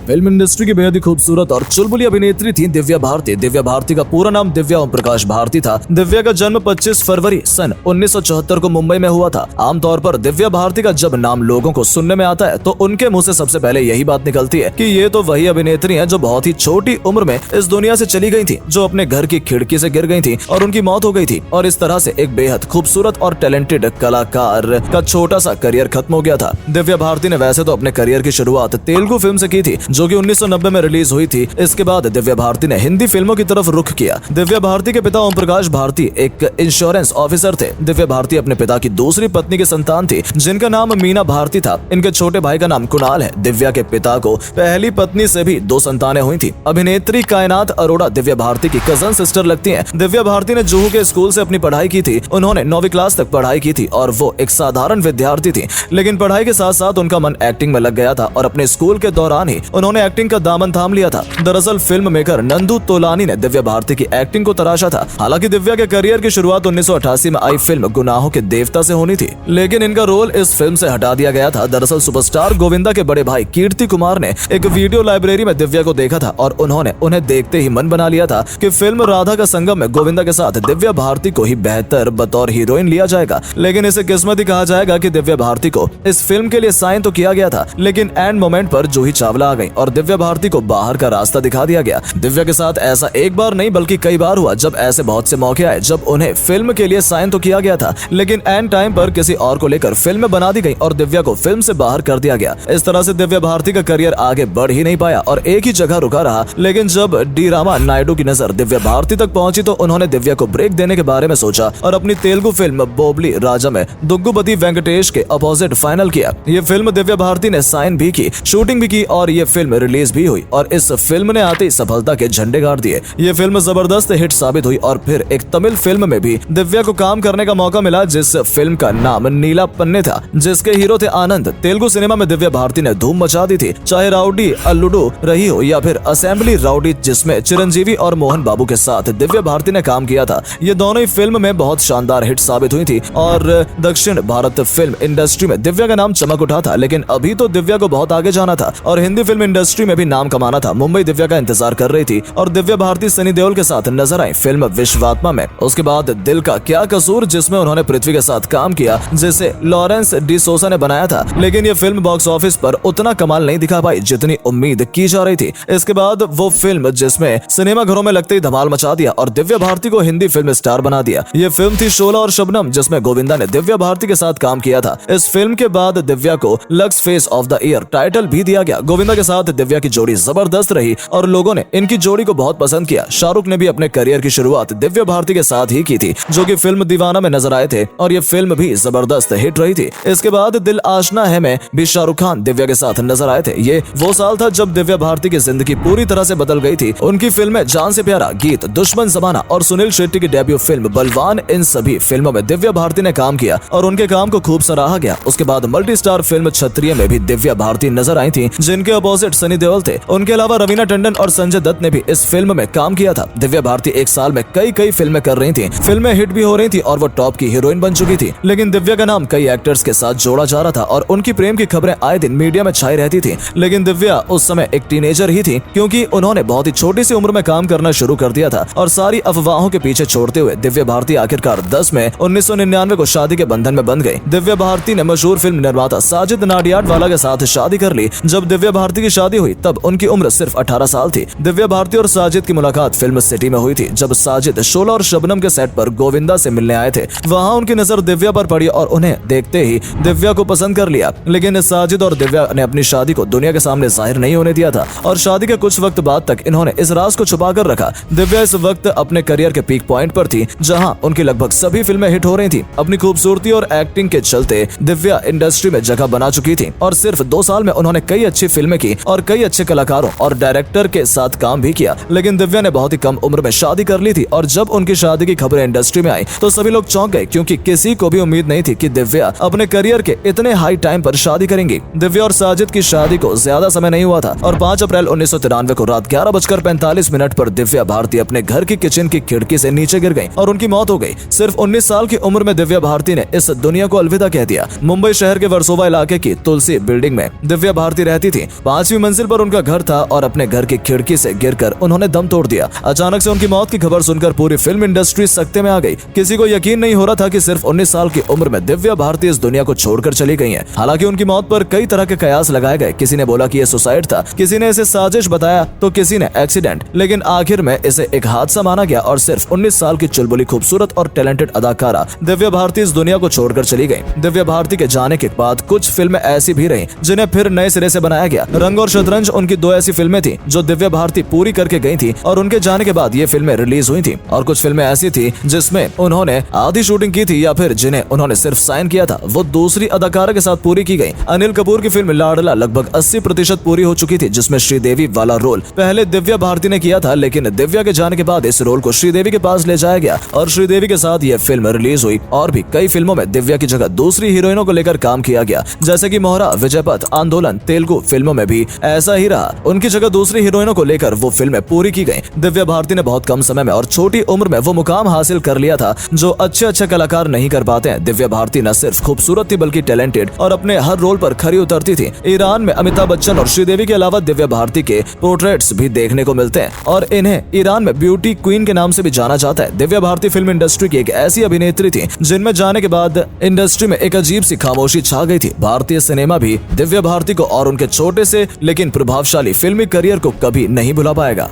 Film industry की बेहद ही खूबसूरत और चुलबुली अभिनेत्री थी दिव्या भारती। दिव्या भारती का पूरा नाम दिव्या ओम प्रकाश भारती था। दिव्या का जन्म 25 फरवरी सन 1974 को मुंबई में हुआ था। आमतौर पर दिव्या भारती का जब नाम लोगों को सुनने में आता है तो उनके मुंह से सबसे पहले यही बात निकलती है कि ये तो वही अभिनेत्री हैं जो बहुत ही छोटी उम्र में इस दुनिया से चली गई थी, जो अपने घर की खिड़की से गिर गई थी और उनकी मौत हो गई थी। और इस तरह से एक बेहद खूबसूरत और टैलेंटेड कलाकार का छोटा सा करियर खत्म हो गया था। दिव्या भारती ने वैसे तो अपने करियर की शुरुआत तेलुगु फिल्म से की थी, जो कि 1990 में रिलीज हुई थी। इसके बाद दिव्या भारती ने हिंदी फिल्मों की तरफ रुख किया। दिव्या भारती के पिता ओम प्रकाश भारती एक इंश्योरेंस ऑफिसर थे। दिव्या भारती अपने पिता की दूसरी पत्नी की संतान थी, जिनका नाम मीना भारती था। इनके छोटे भाई का नाम कुणाल है। दिव्या के पिता को पहली पत्नी से भी 2 संतानें हुई थी। अभिनेत्री कायनात अरोड़ा दिव्या भारती की कजन सिस्टर लगती हैं। दिव्या भारती ने जुहू के स्कूल से अपनी पढ़ाई की थी। उन्होंने 9वीं क्लास तक पढ़ाई की थी और वो एक साधारण विद्यार्थी थी, लेकिन पढ़ाई के साथ साथ उनका मन एक्टिंग में लग गया था और अपने स्कूल के दौरान ही उन्होंने एक्टिंग का दामन थाम लिया था। दरअसल फिल्म मेकर नंदू तोलानी ने दिव्या भारती की एक्टिंग को तराशा था। हालांकि दिव्या के करियर की शुरुआत 1988 में आई फिल्म गुनाहों के देवता से होनी थी, लेकिन इनका रोल इस फिल्म से हटा दिया गया था। दरअसल सुपरस्टार गोविंदा के बड़े भाई कीर्ति कुमार ने एक वीडियो लाइब्रेरी में दिव्या को देखा था और उन्होंने उन्हें देखते ही मन बना लिया था कि फिल्म राधा का संगम में गोविंदा के साथ दिव्या भारती को ही बेहतर बतौर हीरोइन लिया जाएगा। लेकिन इसे किस्मत ही कहा जाएगा कि दिव्या भारती को इस फिल्म के लिए साइन तो किया गया था, लेकिन एंड मोमेंट पर जूही चावला आ गई और दिव्या भारती को बाहर का रास्ता दिखा दिया गया। दिव्या के साथ ऐसा एक बार नहीं बल्कि कई बार हुआ, जब ऐसे बहुत से मौके आए जब उन्हें फिल्म के लिए साइन तो किया गया था, लेकिन एंड टाइम पर किसी और को लेकर फिल्म बना दी गई और दिव्या को फिल्म से बाहर कर दिया गया। इस तरह से दिव्या भारती का करियर आगे बढ़ ही नहीं पाया और एक ही जगह रुका रहा। लेकिन जब डी रामा नायडू की नजर दिव्या भारती तक पहुंची तो उन्होंने दिव्या को ब्रेक देने के बारे में सोचा और अपनी तेलुगु फिल्म बोबली राजा में दुग्गुपति वेंकटेश के अपोजिट फाइनल किया। ये फिल्म दिव्या भारती ने साइन भी की, शूटिंग भी की और ये फिल्म रिलीज भी हुई और इस फिल्म ने आते ही सफलता के झंडे गाड़ दिए। ये फिल्म जबरदस्त हिट साबित हुई और फिर एक तमिल फिल्म में भी दिव्या को काम करने का मौका मिला, जिस फिल्म का नाम नीला पन्ने था, जिसके हीरो थे आनंद। तेलुगु सिनेमा में दिव्या भारती ने धूम मचा दी थी, चाहे राउडी अल्लूडू रही हो या फिर असेंबली राउडी, जिसमें चिरंजीवी और मोहन बाबू के साथ दिव्या भारती ने काम किया था। ये दोनों ही फिल्म में बहुत शानदार हिट साबित हुई थी और दक्षिण भारत फिल्म इंडस्ट्री में दिव्या का नाम चमक उठा था। लेकिन अभी तो दिव्या को बहुत आगे जाना था और हिंदी फिल्म इंडस्ट्री में भी नाम कमाना था। मुंबई दिव्या का इंतजार कर रही थी और दिव्या भारती सनी देओल के साथ नजर आई फिल्म विश्वात्मा में। उसके बाद दिल का क्या कसूर, जिसमें उन्होंने पृथ्वी के साथ काम किया, जिसे लॉरेंस डी सोसा ने बनाया था, लेकिन ये फिल्म बॉक्स ऑफिस पर उतना कमाल नहीं दिखा पाई जितनी उम्मीद की जा रही थी। इसके बाद वो फिल्म जिसमें सिनेमा घरों में लगते ही धमाल मचा दिया और दिव्या भारती को हिंदी फिल्म स्टार बना दिया। ये फिल्म थी शोला और शबनम, जिसमें गोविंदा ने दिव्या भारती के साथ काम किया था। इस फिल्म के बाद दिव्या को lux face of the year title भी दिया गया। गोविंदा के साथ दिव्या की जोड़ी जबरदस्त रही और लोगों ने इनकी जोड़ी को बहुत पसंद किया। शाहरुख ने भी अपने करियर की शुरुआत दिव्या भारती के साथ ही की थी, जो कि फिल्म दीवाना में नजर आए थे और ये फिल्म भी जबरदस्त हिट रही थी। इसके बाद दिल आशना है में भी शाहरुख खान दिव्या के साथ नजर आए थे। ये वो साल था जब दिव्या भारती की जिंदगी पूरी तरह से बदल गई थी। उनकी फिल्में जान से प्यारा, गीत, दुश्मन जमाना और सुनील शेट्टी की डेब्यू फिल्म बलवान, इन सभी फिल्मों में दिव्या भारती ने काम किया और उनके काम को खूब सराहा गया। उसके बाद मल्टी स्टार फिल्म क्षत्रिय में भी दिव्या भारती नजर आई थी, जिनके अपोजिट सनी देओल थे। उनके अलावा रवीना टंडन और संजय दत्त ने भी इस फिल्म में काम किया था। दिव्या भारती एक साल में कई फिल्में कर रही थी। फिल्में हिट भी हो रही थी और वो टॉप की हीरोइन बन चुकी थी। लेकिन दिव्या का नाम कई एक्टर्स के साथ जोड़ा जा रहा था और उनकी प्रेम की खबरें आए दिन मीडिया में छाई रहती थी। लेकिन दिव्या उस समय एक टीनेजर ही थी, क्योंकि उन्होंने बहुत ही छोटी सी उम्र में काम करना शुरू कर दिया था और सारी अफवाहों के पीछे छोड़ते हुए दिव्या भारती आखिरकार 10 मई 1999 को शादी के बंधन में बंध गई। दिव्या भारती ने मशहूर फिल्म निर्माता साजिद नाडियाडवाला के साथ शादी कर ली। जब दिव्या भारती की शादी हुई तब उनकी उम्र सिर्फ 18 साल थी। दिव्या भारती और साजिद की मुलाकात फिल्म सिटी में हुई थी, जब साजिद शोला और शबनम के सेट पर गोविंदा से मिलने आए थे। वहाँ उनकी नजर दिव्या पर पड़ी और उन्हें देखते ही दिव्या को पसंद कर लिया। लेकिन साजिद और दिव्या ने अपनी शादी को दुनिया के सामने जाहिर नहीं होने दिया था और शादी के कुछ वक्त बाद तक इन्होंने इस राज को छुपा कर रखा। दिव्या इस वक्त अपने करियर के पीक पॉइंट पर थी, जहां उनकी लगभग सभी फिल्में हिट हो रही थी। अपनी खूबसूरती और एक्टिंग के चलते दिव्या इंडस्ट्री में जगह बना चुकी थी और सिर्फ 2 साल में उन्होंने कई अच्छी फिल्में की और कई अच्छे कलाकारों और डायरेक्टर के साथ काम भी किया। लेकिन दिव्या ने बहुत ही कम उम्र में शादी कर ली थी और जब उनकी शादी की खबरें इंडस्ट्री में आई तो सभी लोग चौंक गए, क्योंकि किसी को भी उम्मीद नहीं थी कि दिव्या अपने करियर के इतने हाई टाइम पर शादी करेंगी। दिव्या और साजिद की शादी को ज्यादा समय नहीं हुआ था और 5 अप्रैल 1993 को रात 11:45 पर दिव्या भारती अपने घर की किचन की खिड़की से नीचे गिर गई और उनकी मौत हो गई। सिर्फ 19 साल की उम्र में दिव्या भारती ने इस दुनिया को अलविदा कह दिया। मुंबई शहर के वर्सोवा इलाके की तुलसी बिल्डिंग में दिव्या भारती रहती थी। 5 20वीं मंजिल पर उनका घर था और अपने घर की खिड़की से गिरकर उन्होंने दम तोड़ दिया। अचानक से उनकी मौत की खबर सुनकर पूरी फिल्म इंडस्ट्री सकते में आ गई। किसी को यकीन नहीं हो रहा था कि सिर्फ 19 साल की उम्र में दिव्या भारती इस दुनिया को छोड़कर चली गई हैं। हालांकि उनकी मौत पर कई तरह के कयास लगाए गए। किसी ने बोला कि यह सुसाइड था, किसी ने इसे साजिश बताया, तो किसी ने एक्सीडेंट, लेकिन आखिर में इसे एक हादसा माना गया और सिर्फ 19 साल की चुलबुली खूबसूरत और टैलेंटेड अदाकारा दिव्या भारती इस दुनिया को छोड़कर चली गई। दिव्या भारती के जाने के बाद कुछ फिल्में ऐसी भी रहीं जिन्हें फिर नए सिरे से बनाया गया। रंग और शतरंज उनकी 2 ऐसी फिल्में थी जो दिव्या भारती पूरी करके गई थी और उनके जाने के बाद ये फिल्में रिलीज हुई थी। और कुछ फिल्में ऐसी थी जिसमें उन्होंने आधी शूटिंग की थी या फिर जिन्हें उन्होंने सिर्फ साइन किया था, वो दूसरी अदाकारा के साथ पूरी की गई। अनिल कपूर की फिल्म लाडला लगभग 80% पूरी हो चुकी थी, जिसमें श्रीदेवी वाला रोल पहले दिव्या भारती ने किया था, लेकिन दिव्या के जाने के बाद इस रोल को श्रीदेवी के पास ले जाया गया और श्रीदेवी के साथ यह फिल्म रिलीज हुई। और भी कई फिल्मों में दिव्या की जगह दूसरी हीरोइनों को लेकर काम किया गया, जैसे कि मोहरा, विजयपथ, आंदोलन। तेलुगु फिल्मों में भी ऐसा ही रहा, उनकी जगह दूसरी हीरोइनों को लेकर वो फिल्में पूरी की गई। दिव्या भारती ने बहुत कम समय में और छोटी उम्र में वो मुकाम हासिल कर लिया था जो अच्छे कलाकार नहीं कर पाते हैं। दिव्या भारती न सिर्फ खूबसूरत थी बल्कि टैलेंटेड और अपने हर रोल पर खरी उतरती थी। ईरान में अमिताभ बच्चन और श्रीदेवी के अलावा दिव्या भारती के पोर्ट्रेट्स भी देखने को मिलते हैं और इन्हें ईरान में ब्यूटी क्वीन के नाम से भी जाना जाता है। दिव्या भारती फिल्म इंडस्ट्री की एक ऐसी अभिनेत्री थी जिनमें जाने के बाद इंडस्ट्री में एक अजीब सी खामोशी छा गई थी। भारतीय सिनेमा भी दिव्या भारती को और उनके छोटे से लेकिन प्रभावशाली फिल्मी करियर को कभी नहीं भुला पाएगा।